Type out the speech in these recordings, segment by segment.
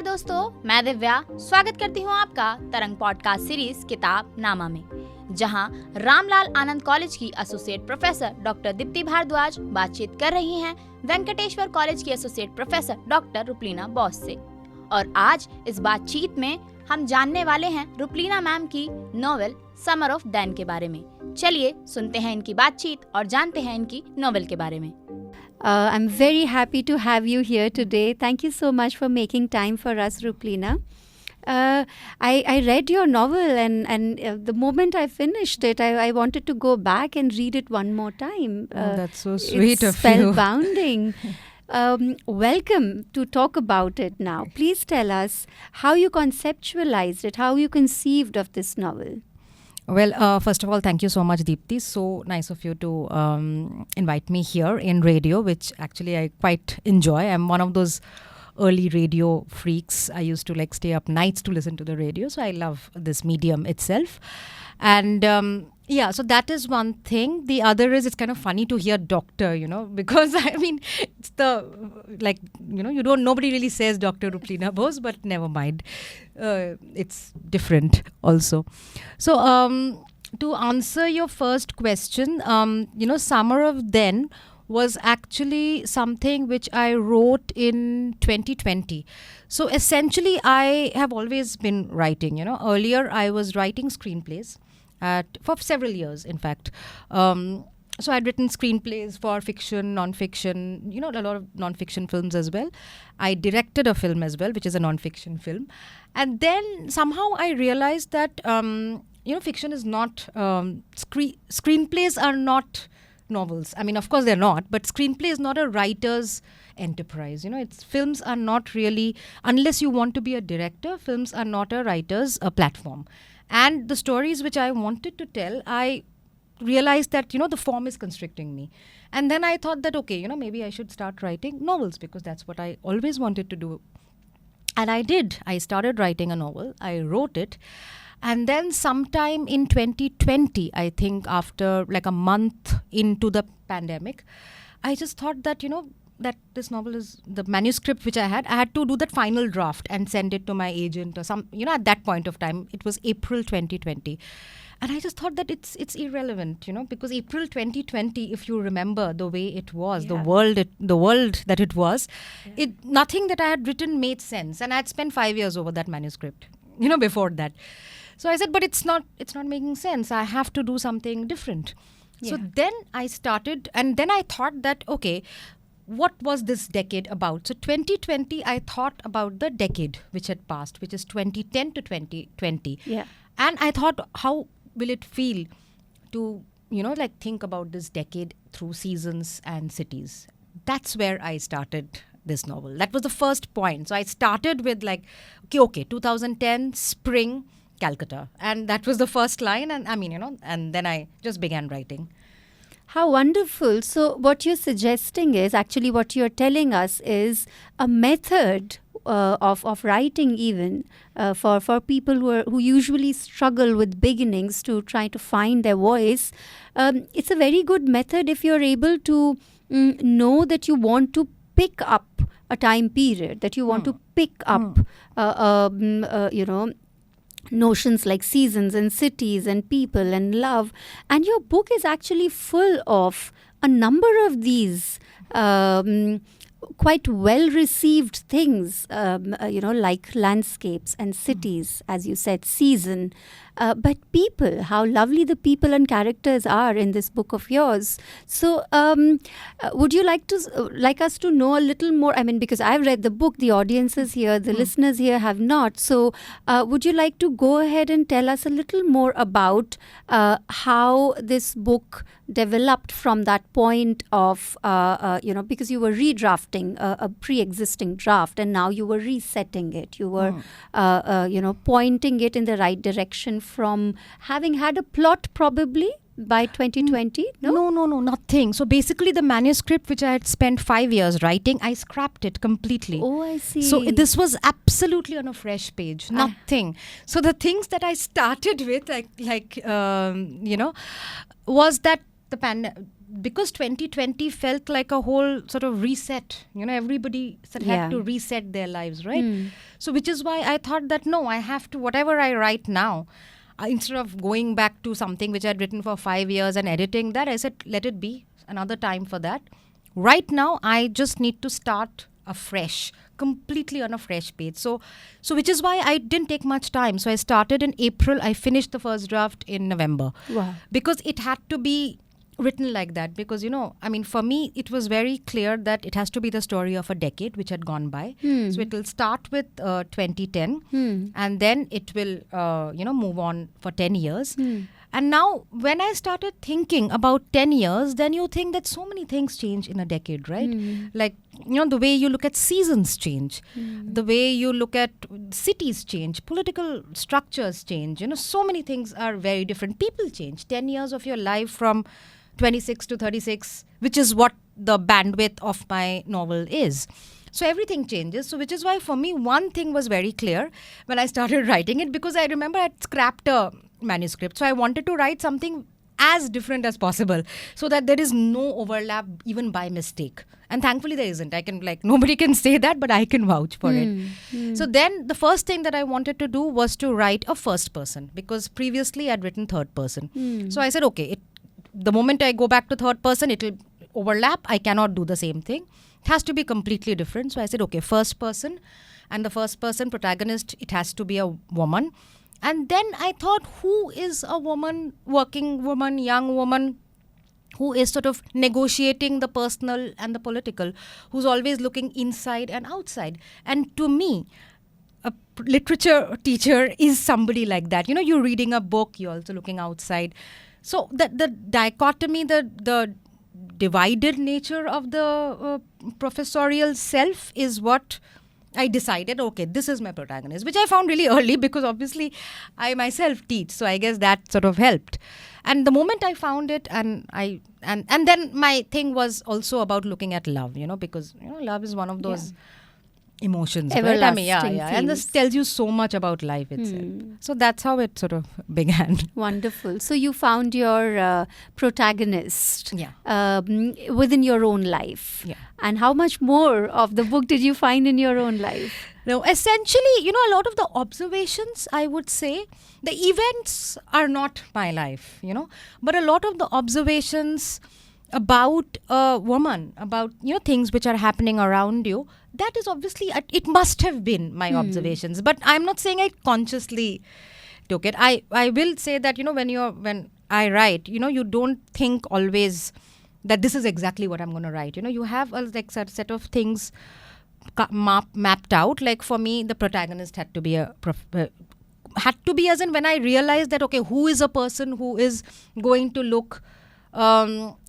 दोस्तों, मैं दिव्या स्वागत करती हूँ आपका तरंग पॉडकास्ट सीरीज किताब नामा में, जहाँ रामलाल आनंद कॉलेज की associate professor doctor Deepti Bhardwaj बातचीत कर रही हैं वेंकटेश्वर कॉलेज की associate professor doctor Rupleena Bose से। और आज इस बातचीत में हम जानने वाले हैं रुपलीना मैम की नॉवेल समर ऑफ डैन के बारे में। चलिए सुनते हैं इनकी बातचीत और जानते हैं इनकी नॉवेल के बारे में। I'm very happy to have you here today. Thank you so much for making time for us, Rupleena. I read your novel and the moment I finished it, I wanted to go back and read it one more time. That's so sweet of you. It's spellbounding. Welcome to talk about it now. Please tell us how you conceptualized it, how you conceived of this novel. Well, first of all, thank you so much, Deepti. So nice of you to invite me here in radio, which actually I quite enjoy. I'm one of those early radio freaks. I used to stay up nights to listen to the radio. So I love this medium itself. And so that is one thing. The other is it's kind of funny to hear doctor, because I mean, it's nobody really says Dr. Rupleena Bose, but never mind. It's different also. So to answer your first question, Summer of Then was actually something which I wrote in 2020. So essentially, I have always been writing. Earlier I was writing screenplays for several years, in fact. So I'd written screenplays for fiction, non-fiction, a lot of non-fiction films as well. I directed a film as well, which is a non-fiction film. And then somehow I realized that, fiction is not, screenplays are not novels. I mean, of course they're not, but screenplay is not a writer's enterprise. Films are not really, unless you want to be a director, films are not a writer's platform. And the stories which I wanted to tell, I realized that, the form is constricting me. And then I thought that, okay, maybe I should start writing novels because that's what I always wanted to do. And I did. I started writing a novel. I wrote it. And then sometime in 2020, I think after a month into the pandemic, I just thought that, that this novel is the manuscript which I had to do that final draft and send it to my agent or some, at that point of time, it was April 2020. And I just thought that it's irrelevant, because April 2020, if you remember the way it was, the world that it was, nothing that I had written made sense. And I had spent 5 years over that manuscript, before that. So I said, but it's not making sense. I have to do something different. Yeah. So then I started, and then I thought that, okay, what was this decade about? So 2020, I thought about the decade which had passed, which is 2010 to 2020. Yeah. And I thought, how will it feel to, think about this decade through seasons and cities? That's where I started this novel. That was the first point. So I started with 2010, spring, Calcutta. And that was the first line. And and then I just began writing. How wonderful. So what you're suggesting is, actually what you're telling us is a method of writing even for people who usually struggle with beginnings to try to find their voice. It's a very good method if you're able to know that you want to pick up a time period, that you want to pick up, notions like seasons and cities and people and love. And your book is actually full of a number of these quite well-received things, like landscapes and cities, as you said, season. But people, how lovely the people and characters are in this book of yours. So would you like us to know a little more? I mean, because I've read the book, the audiences here, the listeners here have not. So would you like to go ahead and tell us a little more about how this book developed from that point of, because you were redrafting a pre-existing draft and now you were resetting it. You were, pointing it in the right direction from having had a plot probably by 2020? No, nothing. So basically the manuscript which I had spent 5 years writing, I scrapped it completely. Oh, I see. So this was absolutely on a fresh page, nothing. So the things that I started with, was that because 2020 felt like a whole sort of reset, everybody had to reset their lives, right? So which is why I thought that no, I have to, whatever I write now, instead of going back to something which I'd written for 5 years and editing that, I said, let it be another time for that. Right now, I just need to start afresh, completely on a fresh page. So which is why I didn't take much time. So I started in April. I finished the first draft in November. Wow. Because it had to be written like that. Because, for me, it was very clear that it has to be the story of a decade which had gone by. So it will start with 2010 and then it will, move on for 10 years. And now when I started thinking about 10 years, then you think that so many things change in a decade, right? Like, the way you look at seasons change, the way you look at cities change, political structures change, so many things are very different. People change. 10 years of your life from 26 to 36, which is what the bandwidth of my novel is. So everything changes. So which is why for me, one thing was very clear when I started writing it, because I remember I'd scrapped a manuscript. So I wanted to write something as different as possible so that there is no overlap even by mistake. And thankfully there isn't. Nobody can say that, but I can vouch for it. So then the first thing that I wanted to do was to write a first person, because previously I'd written third person. So I said, okay, the moment I go back to third person, it will overlap. I cannot do the same thing. It has to be completely different. So I said, okay, first person, and the first person protagonist, it has to be a woman. And then I thought, who is a woman, working woman, young woman, who is sort of negotiating the personal and the political, who's always looking inside and outside. And to me, a literature teacher is somebody like that. You're reading a book, you're also looking outside. So the dichotomy, the divided nature of the professorial self is what I decided, okay, this is my protagonist, which I found really early because obviously I myself teach. So I guess that sort of helped. And the moment I found it, and then my thing was also about looking at love, because love is one of those emotions, right? And this tells you so much about life itself. So that's how it sort of began. Wonderful. So you found your protagonist within your own life. Yeah. And how much more of the book did you find in your own life? No, essentially, a lot of the observations, I would say, the events are not my life, but a lot of the observations about a woman, about, things which are happening around you, that is obviously, it must have been my observations. But I'm not saying I consciously took it. I will say that, when I write, you don't think always that this is exactly what I'm going to write. You have a set of things mapped out. Like for me, the protagonist had to be as in when I realized that, okay, who is a person who is going to look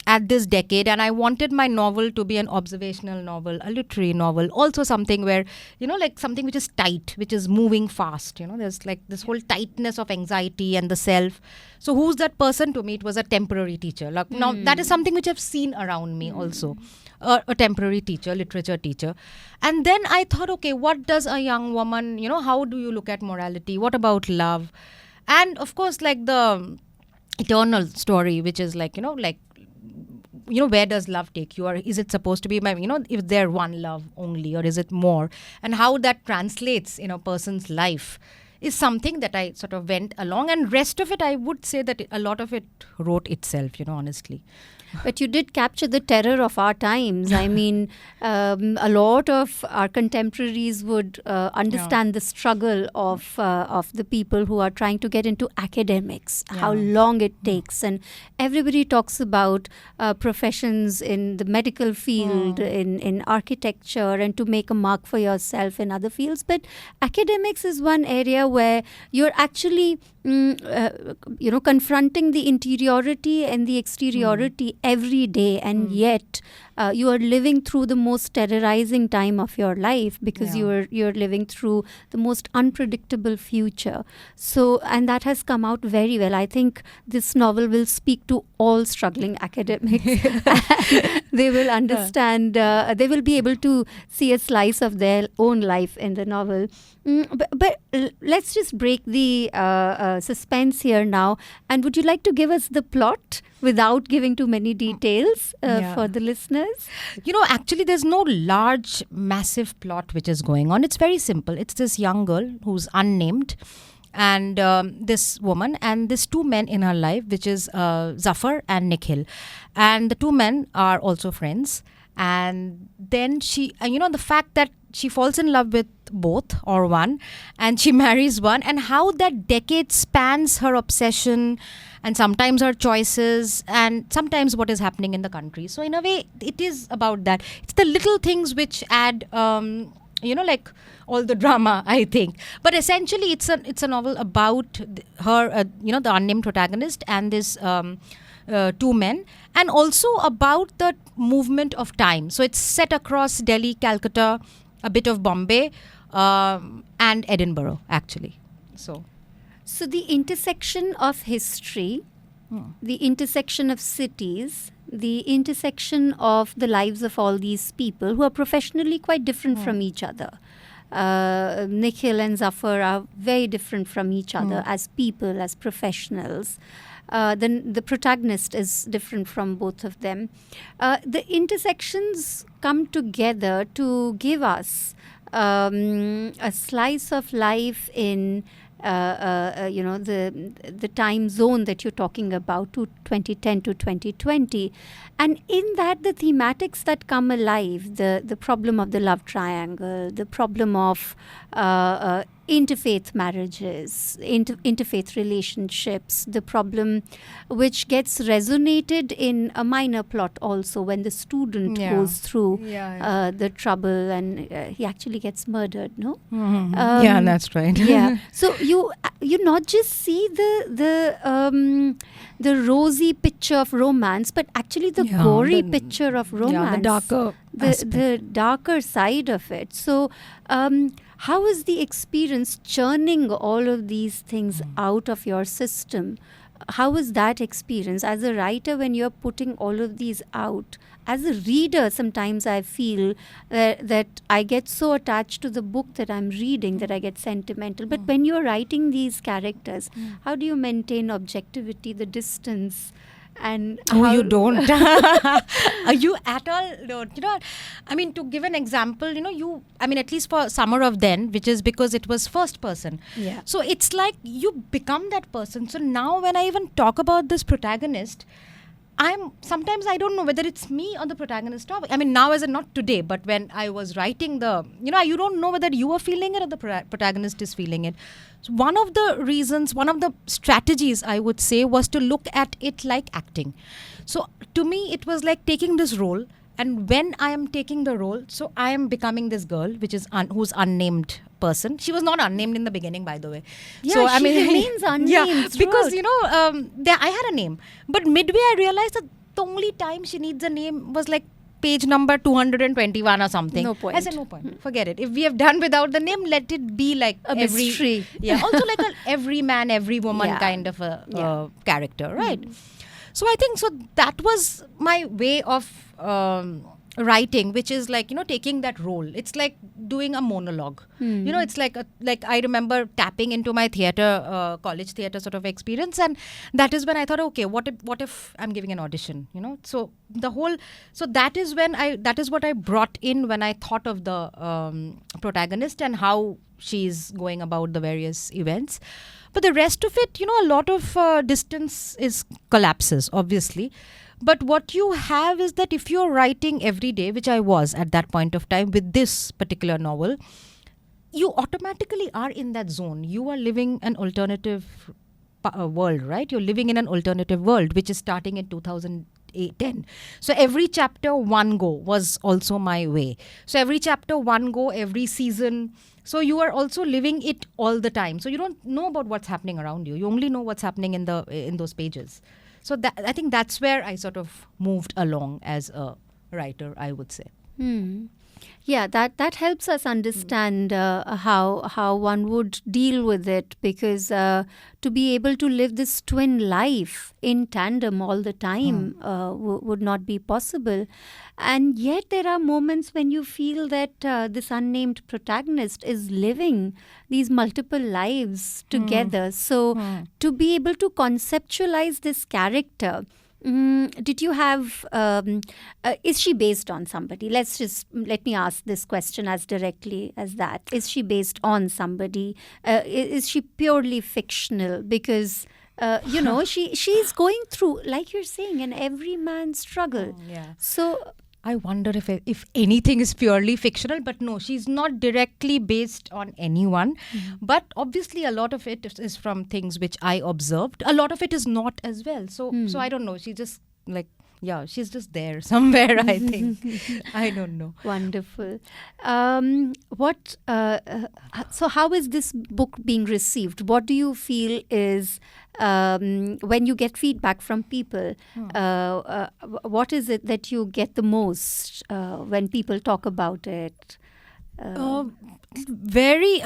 at this decade, and I wanted my novel to be an observational novel, a literary novel, also something where, something which is tight, which is moving fast, there's like this whole tightness of anxiety and the self. So who's that person? To me, it was a temporary teacher. Now, that is something which I've seen around me also, a temporary teacher, literature teacher. And then I thought, okay, what does a young woman, how do you look at morality? What about love? And of course, like the eternal story, which is where does love take you? Or is it supposed to be, if they're one love only, or is it more? And how that translates in a person's life is something that I sort of went along. And rest of it, I would say that a lot of it wrote itself, honestly. But you did capture the terror of our times. I mean, a lot of our contemporaries would understand the struggle of the people who are trying to get into academics, how long it takes. And everybody talks about professions in the medical field, in architecture, and to make a mark for yourself in other fields. But academics is one area where you're actually confronting the interiority and the exteriority every day, and yet you are living through the most terrorizing time of your life, because you're living through the most unpredictable future. So, and that has come out very well. I think this novel will speak to all struggling academics. They will understand, they will be able to see a slice of their own life in the novel. But let's just break the suspense here now. And would you like to give us the plot? without giving too many details for the listeners? Actually, there's no large, massive plot which is going on. It's very simple. It's this young girl who's unnamed, and this woman, and these two men in her life, which is Zafar and Nikhil. And the two men are also friends. And then she, the fact that she falls in love with both or one, and she marries one, and how that decade spans her obsession and sometimes her choices and sometimes what is happening in the country. So in a way, it is about that. It's the little things which add, like all the drama, I think. But essentially, it's a novel about her, the unnamed protagonist and this two men, and also about the movement of time. So it's set across Delhi, Calcutta, a bit of Bombay, and Edinburgh, actually. So the intersection of history, the intersection of cities, the intersection of the lives of all these people who are professionally quite different from each other. Nikhil and Zafar are very different from each other as people, as professionals. Then the protagonist is different from both of them. The intersections come together to give us a slice of life in the time zone that you're talking about, to 2010 to 2020. And in that, the thematics that come alive, the problem of the love triangle, the problem of interfaith marriages, interfaith relationships, the problem which gets resonated in a minor plot also when the student goes through the trouble and he actually gets murdered, no? Yeah, that's right. Yeah. So you not just see the rosy picture of romance, but actually the gory picture of romance. The darker side of it. So how is the experience churning all of these things out of your system? How is that experience as a writer when you're putting all of these out? As a reader, sometimes I feel that I get so attached to the book that I'm reading that I get sentimental. But when you're writing these characters, how do you maintain objectivity, the distance? And you don't. You at all don't. I mean, to give an example, at least for Summer of Then, which is because it was first person. Yeah. So it's like you become that person. So now when I even talk about this protagonist, sometimes I don't know whether it's me or the protagonist. I mean, now as in not today, but when I was writing you don't know whether you are feeling it or the protagonist is feeling it. So one of the strategies I would say was to look at it like acting. So to me, it was like taking this role, and when I am taking the role, so I am becoming this girl, which is who's unnamed person. She was not unnamed in the beginning, by the way. Yeah, so, she remains unnamed. Yeah, because I had a name, but midway I realized that the only time she needs a name was like page number 221 or something. No point. I said no point. Forget it. If we have done without the name, let it be like a mystery. Yeah, also like a every man, every woman kind of a character, right? So I think that was my way of writing, which is like taking that role. It's like doing a monologue. It's like I remember tapping into my theater, college theater sort of experience, and that is when I thought, okay, what if I'm giving an audition? So that is what I brought in when I thought of the protagonist and how she's going about the various events. But the rest of it, a lot of distance collapses, obviously. But what you have is that if you're writing every day, which I was at that point of time with this particular novel, you automatically are in that zone. You are living an alternative world, right? You're living in an alternative world, which is starting in 2010. So every chapter, one go was also my way. So every chapter, one go, every season. So you are also living it all the time. So you don't know about what's happening around you. You only know what's happening in those pages. So I think that's where I sort of moved along as a writer, I would say. Yeah, that helps us understand how one would deal with it, because to be able to live this twin life in tandem all the time would not be possible. And yet there are moments when you feel that this unnamed protagonist is living these multiple lives together. So to be able to conceptualize this character Did you have, is she based on somebody? Let me ask this question as directly as that. Is she based on somebody? Is she purely fictional? Because, she's going through, like you're saying, an everyman struggle. Yeah. So I wonder if anything is purely fictional, but no, she's not directly based on anyone. But obviously, a lot of it is from things which I observed. A lot of it is not as well. So I don't know. She just she's just there somewhere. I think I don't know. Wonderful. So how is this book being received? What do you feel is when you get feedback from people? What is it that you get the most when people talk about it? Very.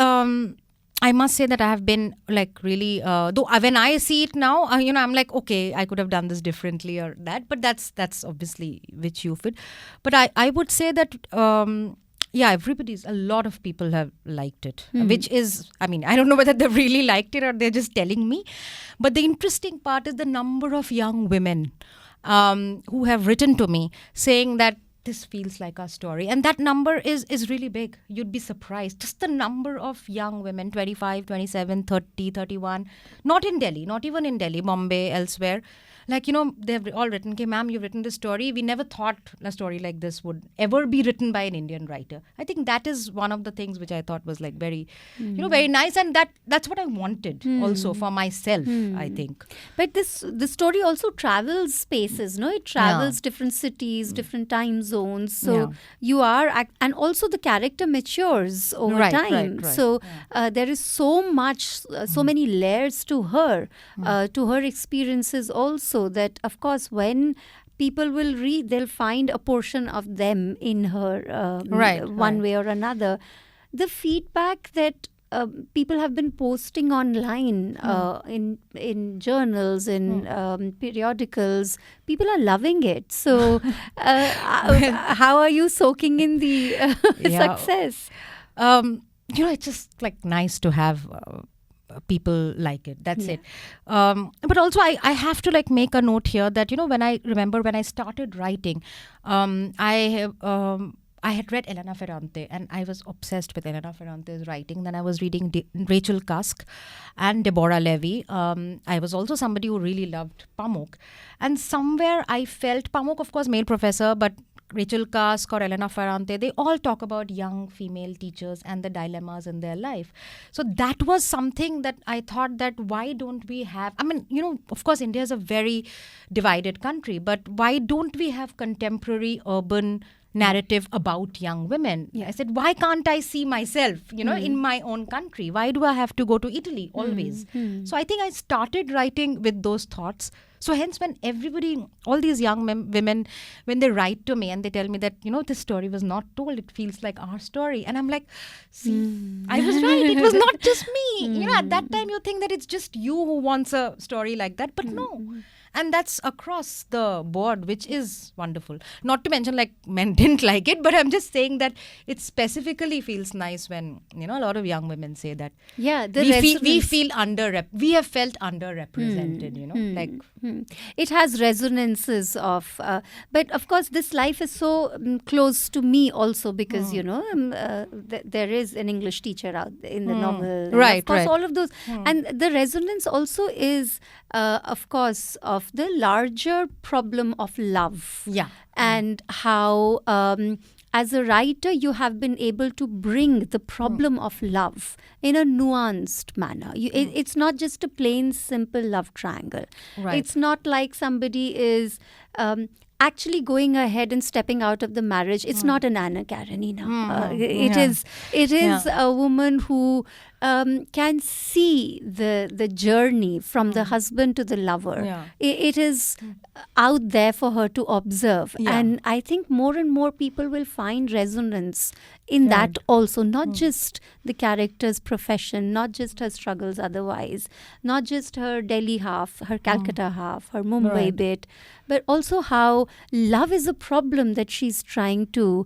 I must say that I have been really, though when I see it now, I'm like, okay, I could have done this differently or that, but that's obviously which you fit. But I would say that, a lot of people have liked it, which is, I don't know whether they really liked it or they're just telling me. But the interesting part is the number of young women who have written to me saying that this feels like our story. And that number is really big. You'd be surprised. Just the number of young women, 25, 27, 30, 31, not in Delhi, not even in Delhi, Bombay, elsewhere. They've all written, okay, ma'am, you've written this story. We never thought a story like this would ever be written by an Indian writer. I think that is one of the things which I thought was very, very nice. And that's what I wanted also for myself, I think. But the story also travels spaces, no? It travels different cities, different time zones. So you are, and also the character matures over time. Right. So there is so much, so many layers to her experiences also, that of course when people will read, they'll find a portion of them in her one way or another. The feedback that people have been posting online in journals, in periodicals, people are loving it. So how are you soaking in the success? It's just nice to have people like it. That's it. But also I have to make a note here that when I started writing, I had read Elena Ferrante and I was obsessed with Elena Ferrante's writing. Then I was reading Rachel Cusk and Deborah Levy. I was also somebody who really loved Pamuk. And somewhere I felt Pamuk, of course, male professor, but Rachel Cusk or Elena Ferrante, they all talk about young female teachers and the dilemmas in their life. So that was something that I thought that why don't we have, of course, India is a very divided country, but why don't we have contemporary urban narrative about young women? I said, why can't I see myself, in my own country? Why do I have to go to Italy always? So I think I started writing with those thoughts. So hence when all these young women, when they write to me and they tell me that, this story was not told, it feels like our story. And I'm like, see, I was right. It was not just me. At that time you think that it's just you who wants a story like that, but no. And that's across the board, which is wonderful. Not to mention men didn't like it, but I'm just saying that it specifically feels nice when, a lot of young women say that. Yeah, we have felt underrepresented, It has resonances of, but of course this life is so close to me also because, there is an English teacher out in the novel. Right, of course, all of those. And the resonance also is, of course, of the larger problem of love. Yeah. And how, as a writer, you have been able to bring the problem of love in a nuanced manner. It's not just a plain, simple love triangle. Right. It's not like somebody is actually going ahead and stepping out of the marriage. It's not an Anna Karenina. It is a woman who can see the journey from the husband to the lover. Yeah. It is out there for her to observe. Yeah. And I think more and more people will find resonance in that also, not just the character's profession, not just her struggles otherwise, not just her Delhi half, her Calcutta half, her Mumbai bit, but also how love is a problem that she's trying to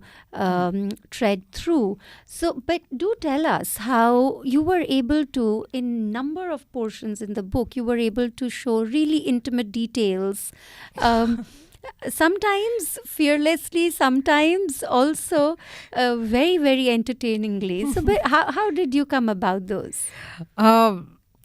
tread through. So, but do tell us how you were able to, in number of portions in the book, you were able to show really intimate details. Sometimes fearlessly, sometimes also very, very entertainingly. So, but how did you come about those?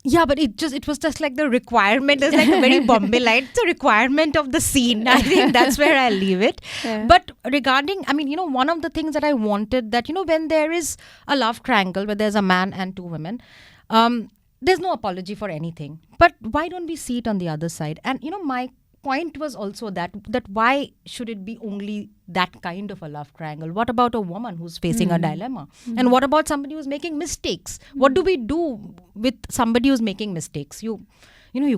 Yeah, but it was just like the requirement. It's like a very Bombay light. It's a requirement of the scene. I think that's where I'll leave it. Yeah. But regarding, one of the things that I wanted that, when there is a love triangle where there's a man and two women, there's no apology for anything. But why don't we see it on the other side? And, my point was also that why should it be only that kind of a love triangle? What about a woman who's facing a dilemma? And what about somebody who's making mistakes? What do we do with somebody who's making mistakes? You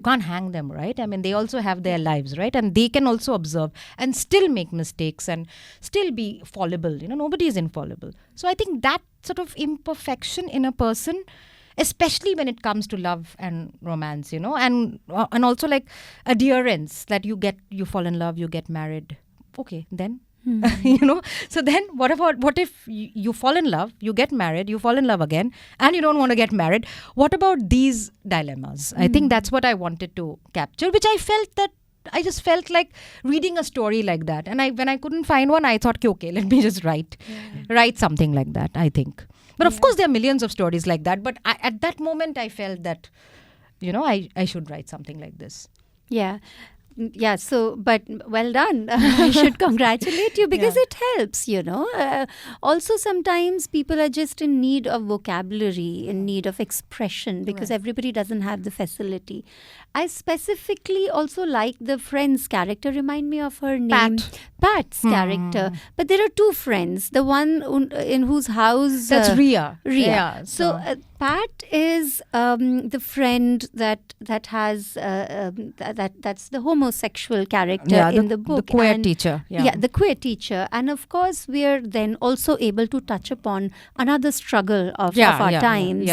can't hang them, right? They also have their lives, right? And they can also observe and still make mistakes and still be fallible. Nobody is infallible. So I think that sort of imperfection in a person, especially when it comes to love and romance, and also like adherence, that you fall in love, you get married. Okay, then, so then what if you fall in love, you get married, you fall in love again, and you don't want to get married? What about these dilemmas? I think that's what I wanted to capture, which I just felt like reading a story like that. And when I couldn't find one, I thought, okay, let me just write something like that, I think. But of course, there are millions of stories like that. But at that moment, I felt that, I should write something like this. Yeah. Yeah, so, but well done. I should congratulate you because it helps, Also, sometimes people are just in need of vocabulary, in need of expression, because everybody doesn't have the facility. I specifically also like the friend's character. Remind me of her name. Pat's character. But there are two friends. The one in whose house... That's Ria. Yeah. So Pat is the friend that has... that's the homosexual character in the book. The queer teacher. Yeah, the queer teacher. And of course, we are then also able to touch upon another struggle of our times.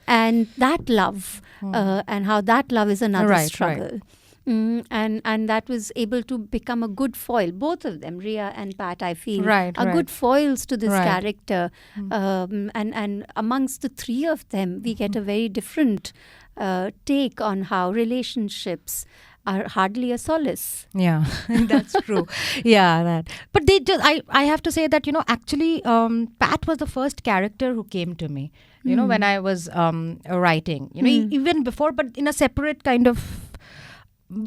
And that love. And how that love is another struggle. And that was able to become a good foil. Both of them, Ria and Pat, I feel, are good foils to this character. And amongst the three of them, we get a very different take on how relationships are hardly a solace. Yeah, that's true. But they just, I have to say that, actually, Pat was the first character who came to me, when I was writing, even before, but in a separate kind of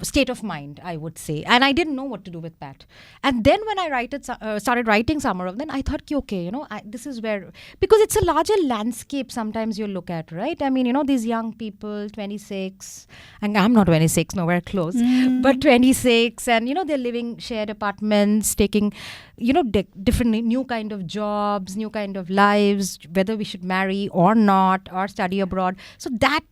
state of mind, I would say. And I didn't know what to do with Pat. And then when I started writing Summer of, then I thought, okay, this is where, because it's a larger landscape sometimes you look at, right? These young people, 26, and I'm not 26, nowhere close, but 26, and, they're living shared apartments, taking, different new kind of jobs, new kind of lives, whether we should marry or not, or study abroad. So that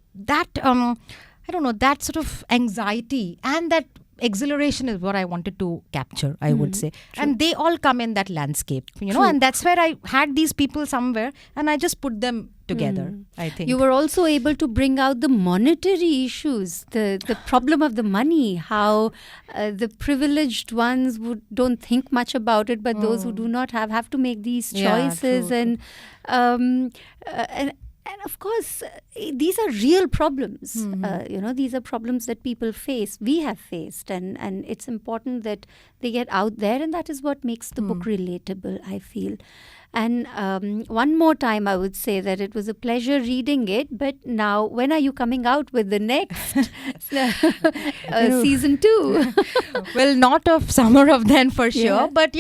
I don't know, that sort of anxiety and that exhilaration is what I wanted to capture, I would say. True. And they all come in that landscape, and that's where I had these people somewhere and I just put them together, I think. You were also able to bring out the monetary issues, the problem of the money, how the privileged ones don't think much about it, but those who do not have to make these choices. And of course, these are real problems. These are problems that people face, we have faced. And it's important that they get out there. And that is what makes the book relatable, I feel. And one more time, I would say that it was a pleasure reading it. But now, when are you coming out with the next season 2? Well, not of Summer of then for sure. But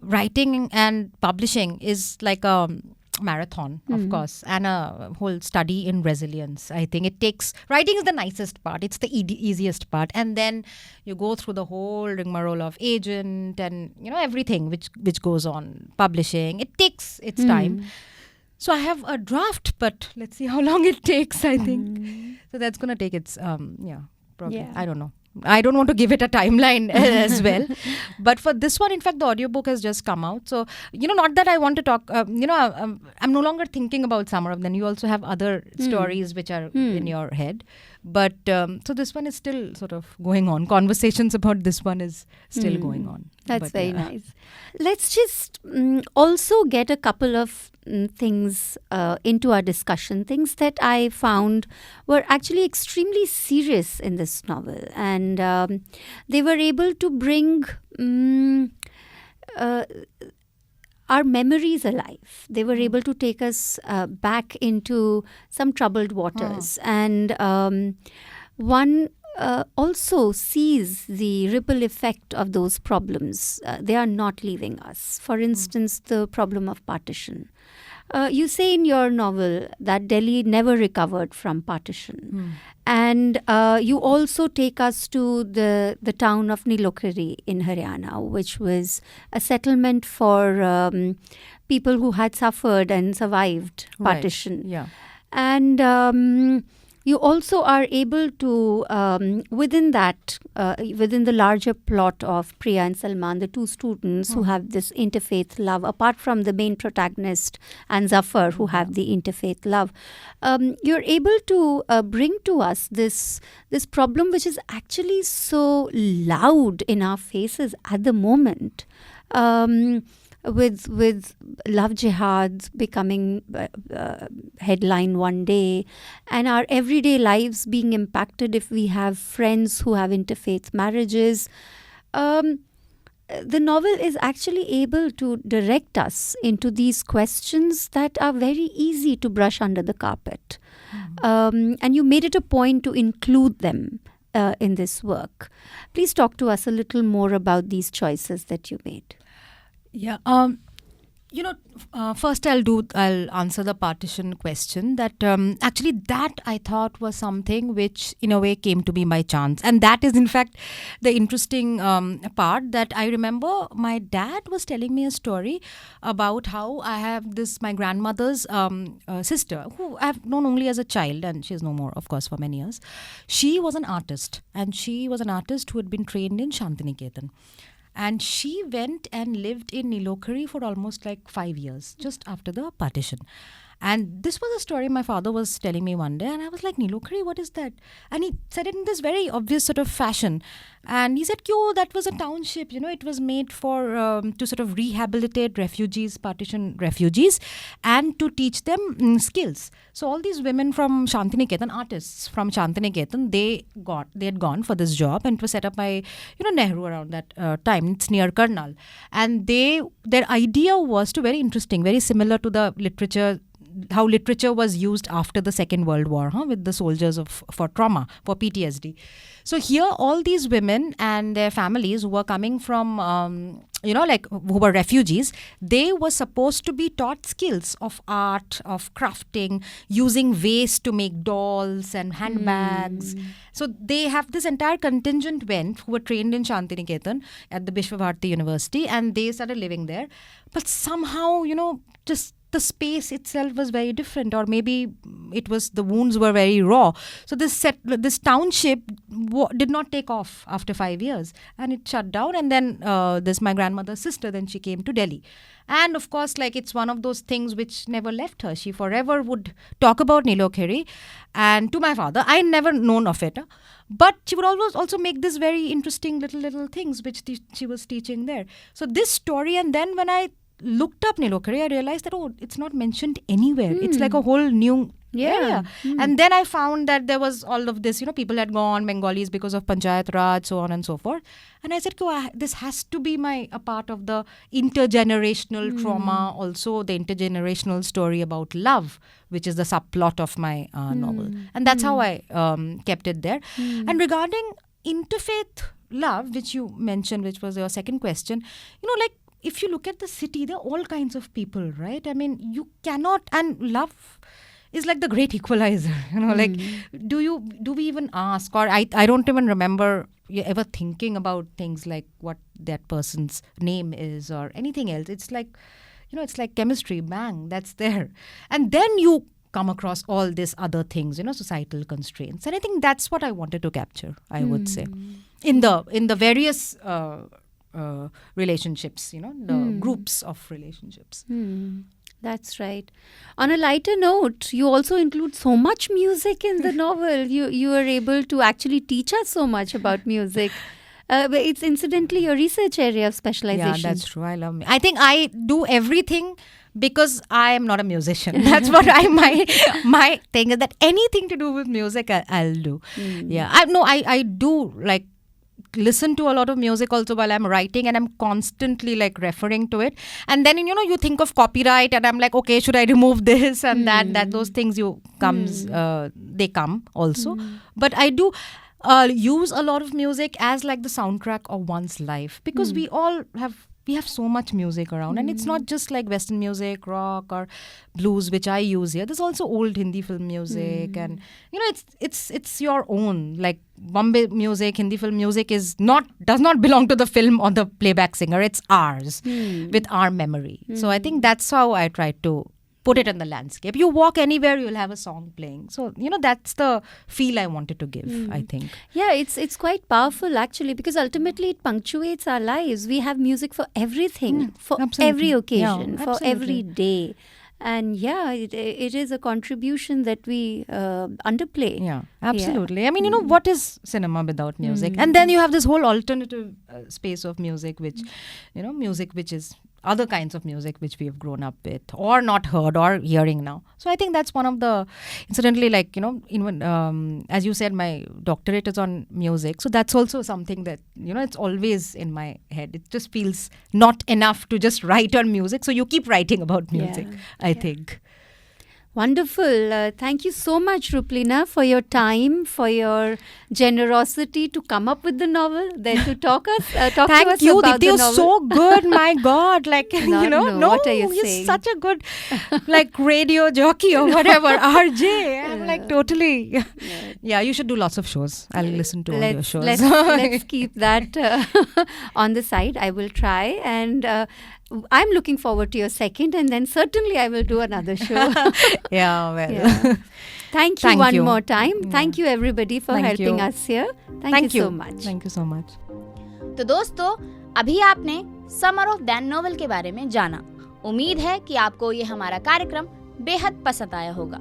writing and publishing is like a marathon, of course, and a whole study in resilience. I think it takes, writing is the nicest part, it's the easiest part, and then you go through the whole rigmarole of agent and everything which goes on, publishing. It takes its time. So I have a draft, but let's see how long it takes, I think. So that's going to take its probably, I don't know. I don't want to give it a timeline as well. But for this one, in fact, the audiobook has just come out. So, not that I want to talk, I'm no longer thinking about Summer of Then. You also have other stories which are in your head. But so this one is still sort of going on. Conversations about this one is still going on. That's very nice. Let's just also get a couple of things into our discussion, things that I found were actually extremely serious in this novel. And they were able to bring our memories alive. They were able to take us back into some troubled waters. And one also sees the ripple effect of those problems. They are not leaving us. For instance, the problem of partition. You say in your novel that Delhi never recovered from partition. And you also take us to the town of Nilokari in Haryana, which was a settlement for people who had suffered and survived partition. Right. Yeah. And you also are able to, within that, within the larger plot of Priya and Salman, the two students who have this interfaith love, apart from the main protagonist and Zafar, who have the interfaith love, you're able to bring to us this problem which is actually so loud in our faces at the moment. With love jihads becoming headline one day, and our everyday lives being impacted if we have friends who have interfaith marriages. The novel is actually able to direct us into these questions that are very easy to brush under the carpet. And you made it a point to include them in this work. Please talk to us a little more about these choices that you made. Yeah. First I'll answer the partition question. That actually that I thought was something which in a way came to me by chance, and that is in fact the interesting part. That I remember my dad was telling me a story about how I have my grandmother's sister, who I've known only as a child, and she's no more, of course, for many years. She was an artist, and she was an artist who had been trained in Shantiniketan. And she went and lived in Nilokari for almost like 5 years, just after the partition. And this was a story my father was telling me one day. And I was like, Nilokari, what is that? And he said it in this very obvious sort of fashion. And he said, that was a township. It was made for to sort of rehabilitate partition refugees, and to teach them skills. So all these women from Shantiniketan, artists from Shantiniketan, they had gone for this job, and it was set up by Nehru around that time. It's near Karnal, and their idea was to, very interesting, very similar to the literature, how literature was used after the Second World War, with the soldiers for trauma, for PTSD. So here, all these women and their families who were coming from, who were refugees, they were supposed to be taught skills of art, of crafting, using waste to make dolls and handbags. So they have this entire contingent who were trained in Shantiniketan at the Vishwabharati University, and they started living there. But somehow, just the space itself was very different, or maybe it was the wounds were very raw. So this township did not take off after 5 years, and it shut down. And then my grandmother's sister, then she came to Delhi. And of course, it's one of those things which never left her. She forever would talk about Nilokari. And to my father, I never known of it. But she would always also make this very interesting little things which she was teaching there. So this story, and then when I looked up Nilokari, I realized that, it's not mentioned anywhere. It's like a whole new area. And then I found that there was all of this, people had gone, Bengalis, because of Panchayat Raj, so on and so forth. And I said, this has to be a part of the intergenerational trauma, also the intergenerational story about love, which is the subplot of my novel. And that's how I kept it there. And regarding interfaith love, which you mentioned, which was your second question, if you look at the city, there are all kinds of people, right? I mean, you cannot, and love is like the great equalizer, do we even ask, or I don't even remember ever thinking about things like what that person's name is or anything else. It's like, it's like chemistry, bang, that's there. And then you come across all these other things, societal constraints. And I think that's what I wanted to capture, I would say, in the various relationships, the groups of relationships. That's right. On a lighter note, you also include so much music in the novel. You are able to actually teach us so much about music. But it's incidentally your research area of specialization. Yeah, that's true. I love I think I do everything because I am not a musician. That's what my thing is, that anything to do with music I'll do. Yeah, I do like listen to a lot of music also while I'm writing, and I'm constantly like referring to it. And then you think of copyright, and I'm like, okay, should I remove this and that those things they come also. But I do use a lot of music as like the soundtrack of one's life, because we have so much music around, and it's not just like Western music, rock or blues, which I use here. There's also old Hindi film music, and it's your own. Like Bombay music, Hindi film music does not belong to the film or the playback singer. It's ours with our memory. So I think that's how I try to put it in the landscape. You walk anywhere, you'll have a song playing. So, that's the feel I wanted to give, I think. Yeah, it's quite powerful actually, because ultimately it punctuates our lives. We have music for everything, for every occasion, for every day. And yeah, it is a contribution that we underplay. Yeah, absolutely. Yeah. I mean, what is cinema without music? And then you have this whole alternative space of music, which, music which is other kinds of music which we have grown up with or not heard or hearing now. So I think that's one of the, incidentally, like, even as you said, my doctorate is on music. So that's also something that, it's always in my head. It just feels not enough to just write on music. So you keep writing about music, I think. Wonderful. Thank you so much, Rupleena, for your time, for your generosity to come up with the novel, then to talk to us about Thank you, the novel. You're so good. My God, like No, what are you saying? You're such a good like radio jockey or whatever, RJ. I'm like totally. Yeah, you should do lots of shows. I'll listen to all your shows. Let's keep that on the side. I will try, and I'm looking forward to your second, and then certainly I will do another show. Thank you one more time. Thank you everybody for helping us here. Thank you so much. Thank you so much. तो दोस्तों, अभी आपने summer of then novel के बारे में जाना। उम्मीद है कि आपको ये हमारा कार्यक्रम बेहद पसंद आया होगा।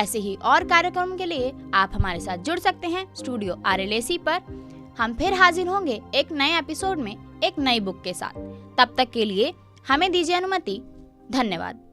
ऐसे ही और कार्यक्रम के लिए आप हमारे साथ जुड़ सकते हैं स्टूडियो RLAC पर। हम फिर हाजिर होंगे एक नए एपिसोड में एक नई बुक के साथ। तब तक के लिए हमें दीजिए अनुमति। धन्यवाद।